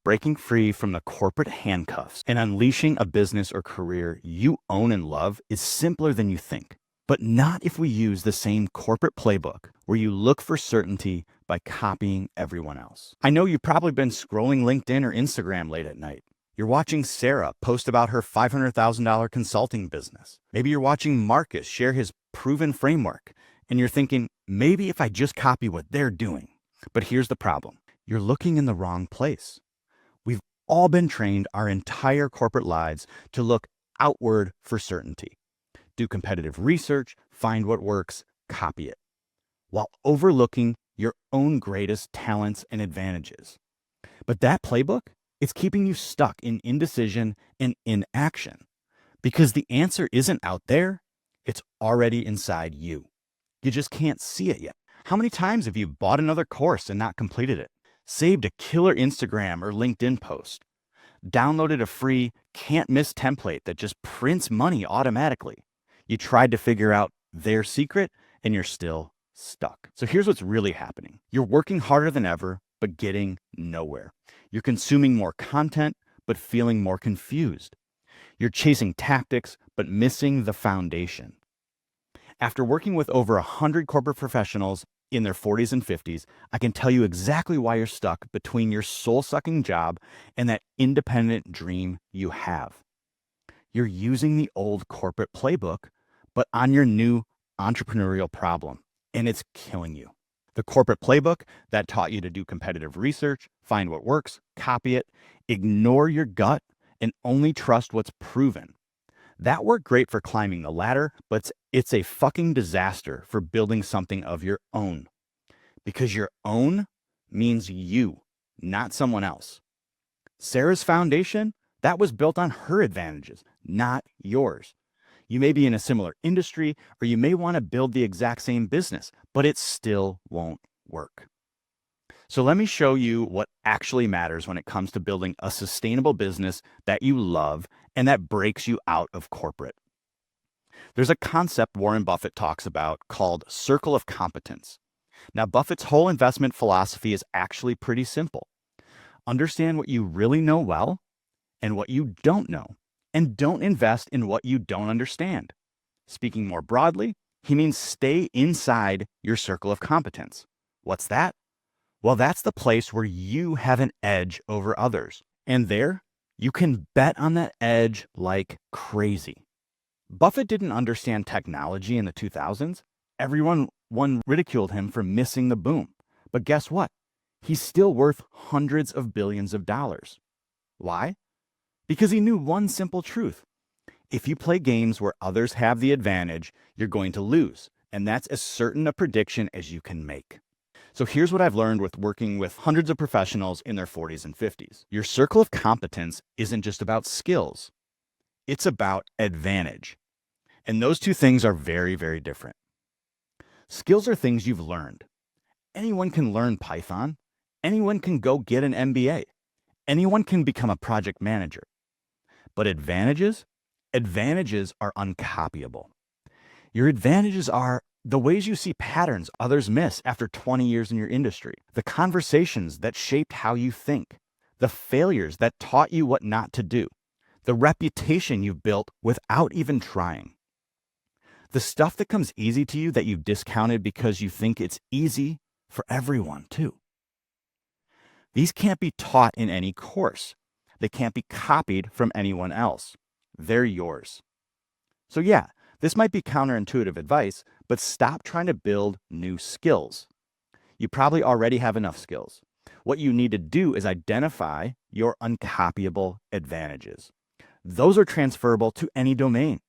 Breaking free from the corporate handcuffs and unleashing a business or career you own and love is simpler than you think. But not if we use the same corporate playbook where you look for certainty by copying everyone else. I know you've probably been scrolling LinkedIn or Instagram late at night. You're watching Sarah post about her $500,000 consulting business. Maybe you're watching Marcus share his proven framework, and you're thinking, maybe if I just copy what they're doing. But here's the problem. You're looking in the wrong place. We've all been trained our entire corporate lives to look outward for certainty. Do competitive research, find what works, copy it, while overlooking your own greatest talents and advantages. But that playbook, it's keeping you stuck in indecision and inaction because the answer isn't out there, it's already inside you. You just can't see it yet. How many times have you bought another course and not completed it? Saved a killer Instagram or LinkedIn post? Downloaded a free can't miss template that just prints money automatically? You tried to figure out their secret and you're still stuck. So here's what's really happening. You're working harder than ever, but getting nowhere. You're consuming more content, but feeling more confused. You're chasing tactics, but missing the foundation. After working with over 100 corporate professionals in their 40s and 50s, I can tell you exactly why you're stuck between your soul-sucking job and that independent dream you have. You're using the old corporate playbook, but on your new entrepreneurial problem, and it's killing you. The corporate playbook that taught you to do competitive research, find what works, copy it, ignore your gut, and only trust what's proven. That worked great for climbing the ladder, but it's a fucking disaster for building something of your own. Because your own means you, not someone else. Sarah's foundation, that was built on her advantages, not yours. You may be in a similar industry, or you may want to build the exact same business, but it still won't work. So let me show you what actually matters when it comes to building a sustainable business that you love and that breaks you out of corporate. There's a concept Warren Buffett talks about called circle of competence. Now, Buffett's whole investment philosophy is actually pretty simple. Understand what you really know well and what you don't know, and don't invest in what you don't understand. Speaking more broadly, he means stay inside your circle of competence. What's that? Well, that's the place where you have an edge over others. And there, you can bet on that edge like crazy. Buffett didn't understand technology in the 2000s. Everyone ridiculed him for missing the boom. But guess what? He's still worth hundreds of billions of dollars. Why? Because he knew one simple truth. If you play games where others have the advantage, you're going to lose. And that's as certain a prediction as you can make. So here's what I've learned with working with hundreds of professionals in their 40s and 50s. Your circle of competence isn't just about skills. It's about advantage. And those two things are very, very different. Skills are things you've learned. Anyone can learn Python. Anyone can go get an MBA. Anyone can become a project manager. But advantages are uncopyable. Your advantages are the ways you see patterns others miss after 20 years in your industry, the conversations that shaped how you think, the failures that taught you what not to do, the reputation you've built without even trying, the stuff that comes easy to you that you discounted because you think it's easy for everyone too. These can't be taught in any course. They can't be copied from anyone else. They're yours. So yeah, this might be counterintuitive advice, but stop trying to build new skills. You probably already have enough skills. What you need to do is identify your uncopyable advantages. Those are transferable to any domain.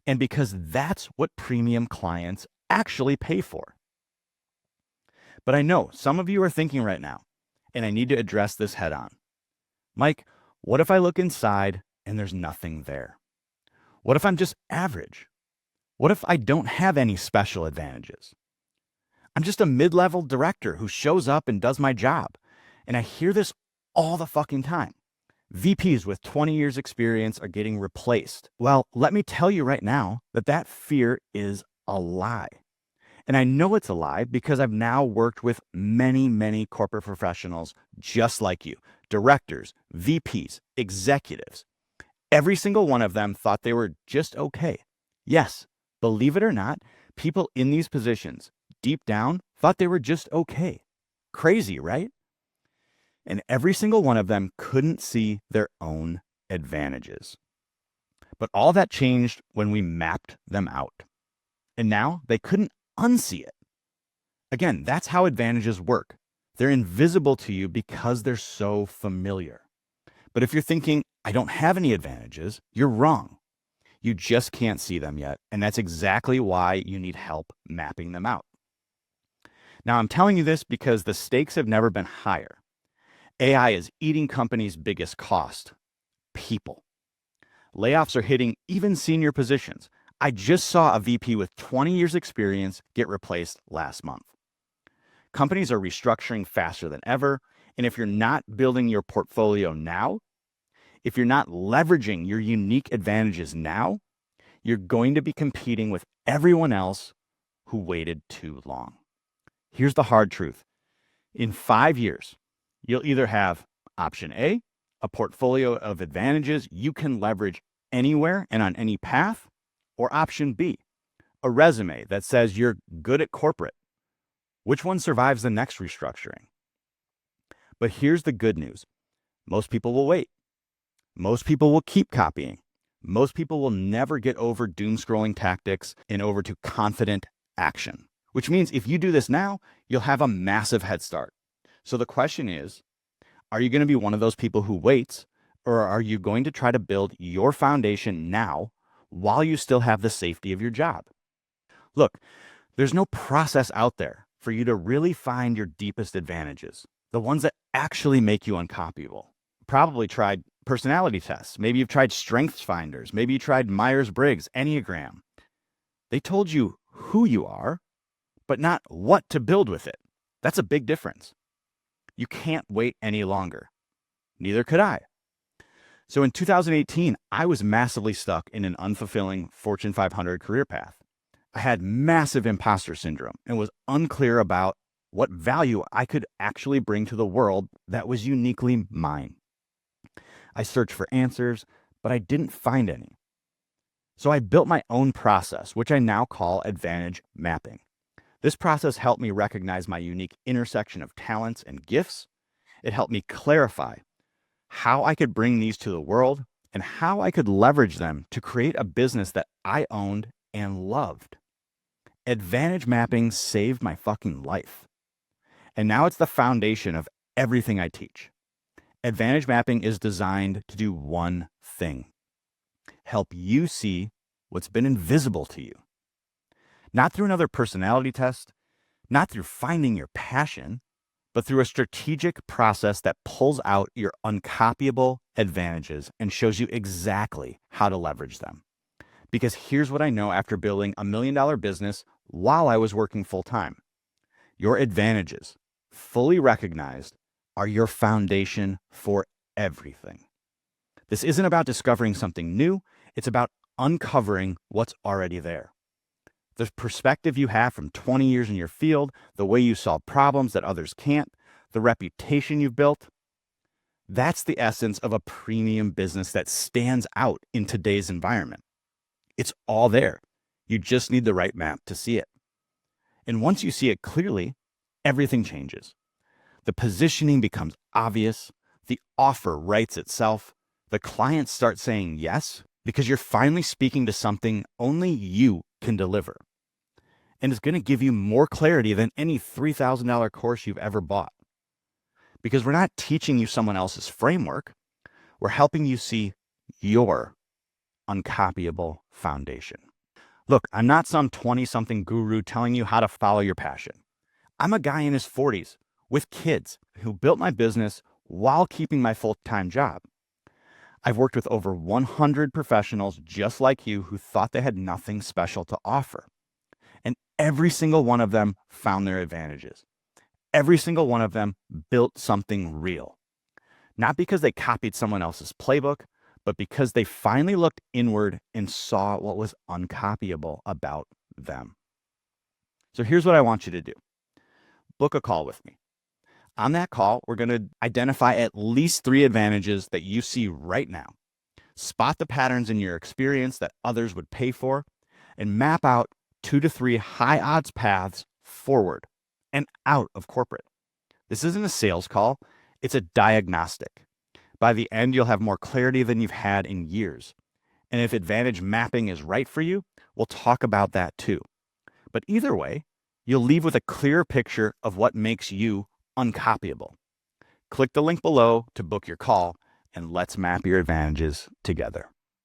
And because that's what premium clients actually pay for. But I know some of you are thinking right now, and I need to address this head on. Mike, what if I look inside and there's nothing there? What if I'm just average? What if I don't have any special advantages? I'm just a mid-level director who shows up and does my job. And I hear this all the fucking time. VPs with 20 years experience are getting replaced. Well, let me tell you right now that fear is a lie. And I know it's a lie because I've now worked with many, many corporate professionals just like you, directors, VPs, executives. Every single one of them thought they were just okay. Yes, believe it or not, people in these positions, deep down, thought they were just okay. Crazy, right? And every single one of them couldn't see their own advantages. But all that changed when we mapped them out. And now they couldn't unsee it. Again, that's how advantages work. They're invisible to you because they're so familiar. But if you're thinking, I don't have any advantages, you're wrong. You just can't see them yet. And that's exactly why you need help mapping them out. Now, I'm telling you this because the stakes have never been higher. AI is eating companies' biggest cost: people. Layoffs are hitting even senior positions. I just saw a VP with 20 years experience get replaced last month. Companies are restructuring faster than ever. And if you're not building your portfolio now, if you're not leveraging your unique advantages now, you're going to be competing with everyone else who waited too long. Here's the hard truth. In 5 years, you'll either have option A, a portfolio of advantages you can leverage anywhere and on any path, or option B, a resume that says you're good at corporate. Which one survives the next restructuring? But here's the good news. Most people will wait. Most people will keep copying. Most people will never get over doom scrolling tactics and over to confident action, which means if you do this now, you'll have a massive head start. So the question is, are you going to be one of those people who waits, or are you going to try to build your foundation now while you still have the safety of your job? Look, there's no process out there for you to really find your deepest advantages, the ones that actually make you uncopyable. Probably tried personality tests. Maybe you've tried strengths finders. Maybe you tried Myers-Briggs, Enneagram. They told you who you are, but not what to build with it. That's a big difference. You can't wait any longer. Neither could I. So in 2018, I was massively stuck in an unfulfilling Fortune 500 career path. I had massive imposter syndrome and was unclear about what value I could actually bring to the world that was uniquely mine. I searched for answers, but I didn't find any. So I built my own process, which I now call advantage mapping. This process helped me recognize my unique intersection of talents and gifts. It helped me clarify how I could bring these to the world and how I could leverage them to create a business that I owned and loved. Advantage mapping saved my fucking life. And now it's the foundation of everything I teach. Advantage mapping is designed to do one thing: help you see what's been invisible to you. Not through another personality test, not through finding your passion, but through a strategic process that pulls out your uncopyable advantages and shows you exactly how to leverage them. Because here's what I know after building $1 million business while I was working full-time. Your advantages, fully recognized, are your foundation for everything. This isn't about discovering something new. It's about uncovering what's already there. The perspective you have from 20 years in your field, the way you solve problems that others can't, the reputation you've built, that's the essence of a premium business that stands out in today's environment. It's all there. You just need the right map to see it. And once you see it clearly, everything changes. The positioning becomes obvious. The offer writes itself. The clients start saying yes because you're finally speaking to something only you can deliver. And it's going to give you more clarity than any $3,000 course you've ever bought. Because we're not teaching you someone else's framework. We're helping you see your uncopyable foundation. Look, I'm not some 20-something guru telling you how to follow your passion. I'm a guy in his 40s with kids who built my business while keeping my full-time job. I've worked with over 100 professionals just like you who thought they had nothing special to offer. And every single one of them found their advantages. Every single one of them built something real. Not because they copied someone else's playbook, but because they finally looked inward and saw what was uncopyable about them. So here's what I want you to do. Book a call with me. On that call, we're going to identify at least 3 advantages that you see right now. Spot the patterns in your experience that others would pay for, and map out 2 to 3 high odds paths forward and out of corporate. This isn't a sales call, it's a diagnostic. By the end, you'll have more clarity than you've had in years. And if advantage mapping is right for you, we'll talk about that too. But either way, you'll leave with a clearer picture of what makes you uncopyable. Click the link below to book your call, and let's map your advantages together.